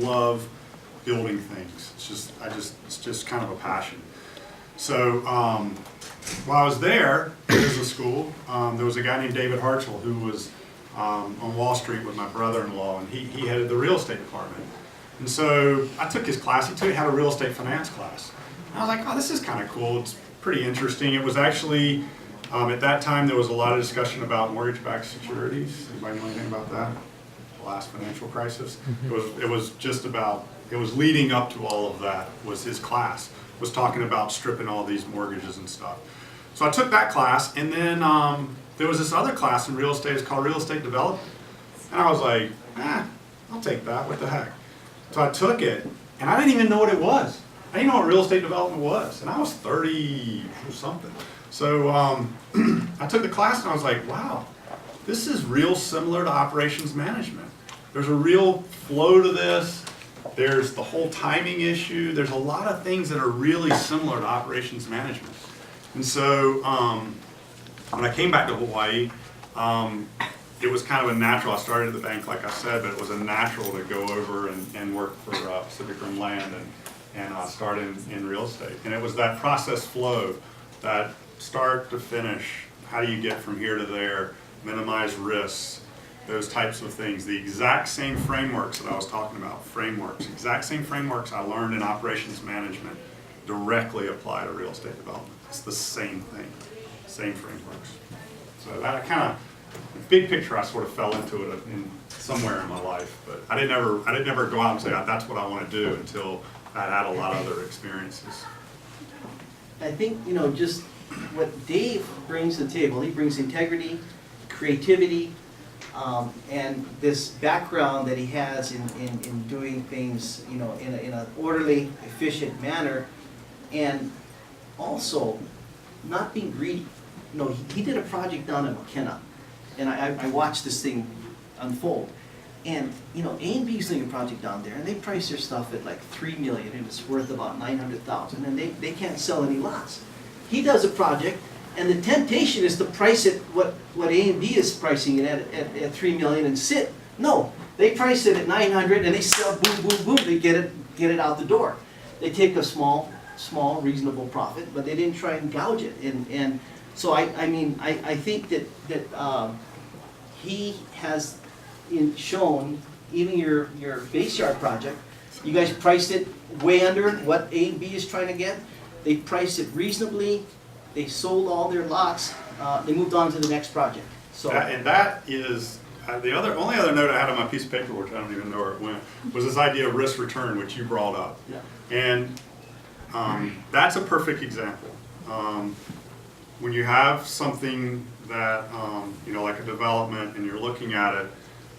Love building things. It's just kind of a passion. So while I was there at business school, there was a guy named David Hartzell who was on Wall Street with my brother-in-law, and he headed the real estate department. And so I took his class. He had a real estate finance class. And I was like, oh, this is kind of cool. It's pretty interesting. It was actually, at that time, there was a lot of discussion about mortgage-backed securities. Anybody know anything about that? The last financial crisis. It was leading up to all of that. Was his class was talking about stripping all these mortgages and stuff. So I took that class, and then there was this other class in real estate. It's called real estate development, and I was like, I'll take that. What the heck? So I took it, and I didn't even know what it was. I didn't know what real estate development was, and I was 30 or something. So I took the class, and I was like, wow, this is real similar to operations management. There's a real flow to this. There's the whole timing issue. There's a lot of things that are really similar to operations management. And so when I came back to Hawaii, it was kind of a natural. I started at the bank, like I said, but it was a natural to go over and work for Pacific Rim Land and start in real estate. And it was that process flow, that start to finish. How do you get from here to there? Minimize risks. Those types of things. The exact same frameworks that I was talking about, exact same frameworks I learned in operations management directly apply to real estate development. It's the same thing, same frameworks. So that kind of, big picture, I sort of fell into it somewhere in my life, but I didn't ever go out and say, that's what I want to do until I had a lot of other experiences. I think, just what Dave brings to the table, he brings integrity, creativity, and this background that he has in doing things, in an orderly, efficient manner, and also not being greedy. He did a project down in McKenna, and I watched this thing unfold. And A&B's doing a project down there, and they price their stuff at like $3 million, and it's worth about $900,000, and they can't sell any lots. He does a project, and the temptation is to price it what A&B is pricing it at $3 million and sit. No, they price it at $900,000 and they sell boom, boom, boom. They get it out the door. They take a small, reasonable profit, but they didn't try and gouge it. And so I think that he has shown, even your base yard project, you guys priced it way under what A&B is trying to get. They priced it reasonably. They sold all their lots. They moved on to the next project. So that is the only other note I had on my piece of paper, which I don't even know where it went, was this idea of risk return, which you brought up. Yeah. And that's a perfect example. When you have something that like a development, and you're looking at it,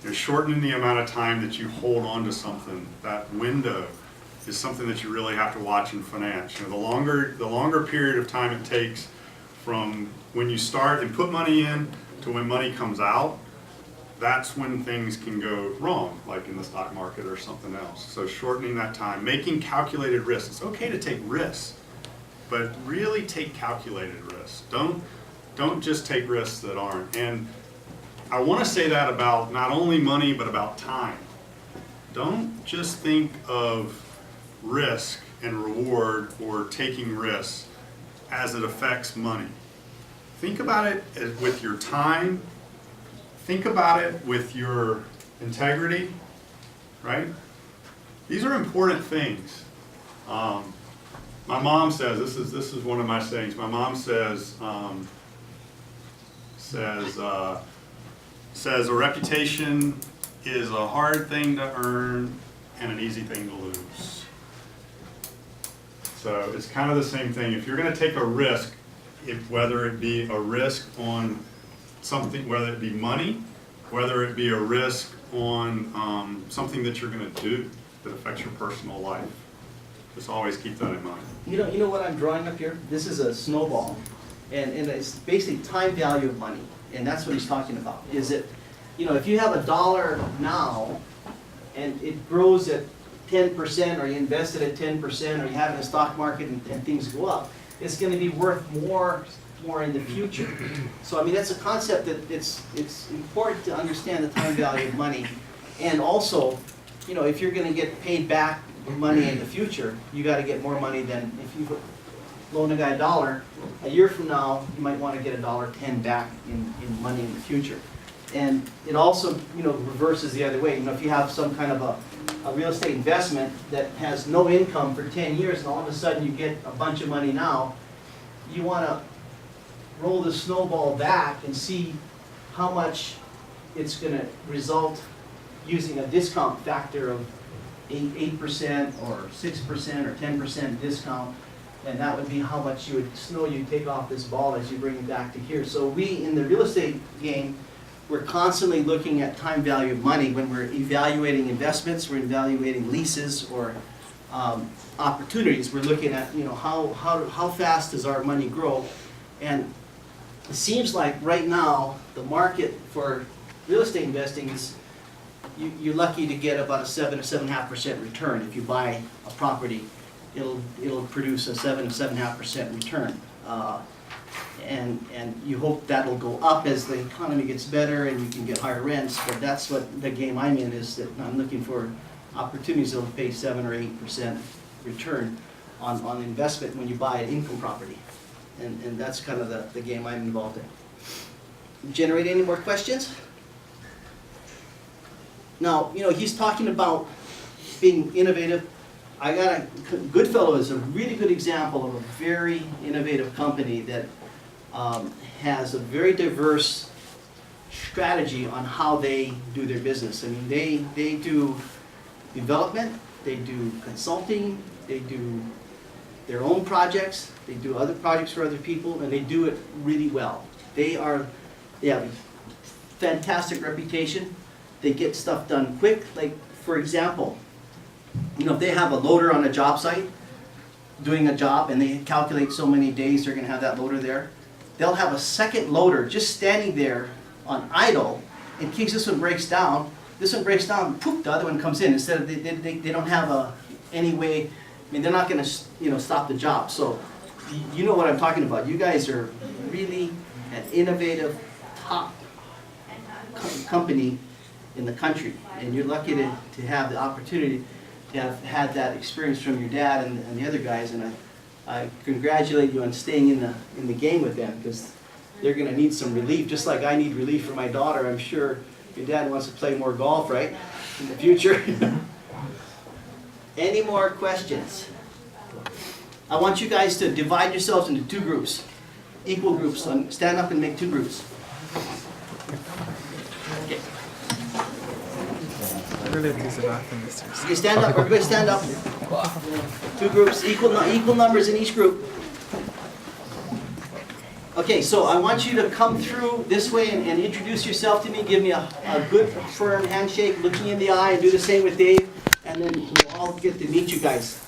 you're shortening the amount of time that you hold on to something. That window is something that you really have to watch in finance. The longer period of time it takes from when you start and put money in to when money comes out, that's when things can go wrong, like in the stock market or something else. So shortening that time, making calculated risks. It's okay to take risks, but really take calculated risks. Don't just take risks that aren't. And I want to say that about not only money, but about time. Don't just think of risk and reward, or taking risks, as it affects money. Think about it with your time. Think about it with your integrity, right? These are important things. My mom says, this is one of my sayings. My mom says a reputation is a hard thing to earn and an easy thing to lose. So it's kind of the same thing. If you're going to take a risk, whether it be a risk on something, whether it be money, whether it be a risk on something that you're going to do that affects your personal life, just always keep that in mind. You know what I'm drawing up here? This is a snowball, and it's basically time value of money, and that's what he's talking about. Is it, if you have $1 now, and it grows at 10%, or you invested at 10%, or you have it in the stock market and things go up, it's going to be worth more in the future. So that's a concept that it's important to understand the time value of money, and also you know, if you're gonna get paid back money in the future, you gotta get more money than if you loan a guy $1, a year from now, you might wanna get $1.10 back in money in the future. And it also, you know, reverses the other way. You know, if you have some kind of a real estate investment that has no income for 10 years and all of a sudden you get a bunch of money now, you wanna roll the snowball back and see how much it's gonna result using a discount factor of 8% or 6% or 10% discount. And that would be how much snow you take off this ball as you bring it back to here. So we, in the real estate game, we're constantly looking at time value of money when we're evaluating investments, we're evaluating leases or opportunities. We're looking at, you know, how fast does our money grow? And it seems like right now, the market for real estate investing is, you're lucky to get about a 7 or 7.5% return. If you buy a property, it'll produce a 7 to 7.5% return. And you hope that'll go up as the economy gets better and you can get higher rents, but that's what the game I'm in is, that I'm looking for opportunities that'll pay 7 or 8% return on investment when you buy an income property. And that's kind of the game I'm involved in. Generate any more questions? Now, you know, he's talking about being innovative. I got Goodfellow is a really good example of a very innovative company that has a very diverse strategy on how they do their business. I mean, they do development, they do consulting, they do their own projects, they do other projects for other people, and they do it really well. They have a fantastic reputation. They get stuff done quick. Like, for example, you know, if they have a loader on a job site doing a job and they calculate so many days they're gonna have that loader there, they'll have a second loader just standing there on idle in case this one breaks down. This one breaks down, poof, the other one comes in. Instead of, they don't have any way, I mean, they're not gonna, you know, stop the job. So, you know what I'm talking about. You guys are really an innovative, top company in the country, and you're lucky to have the opportunity to have had that experience from your dad and the other guys, and I congratulate you on staying in the game with them, because they're going to need some relief, just like I need relief for my daughter. I'm sure your dad wants to play more golf, right, in the future. Any more questions? I want you guys to divide yourselves into 2 groups, equal groups. So stand up and make 2 groups. Okay. You stand up, everybody stand up. 2 groups, equal numbers in each group. Okay, so I want you to come through this way and introduce yourself to me. Give me a good firm handshake, looking in the eye, and do the same with Dave. And then we'll all get to meet you guys.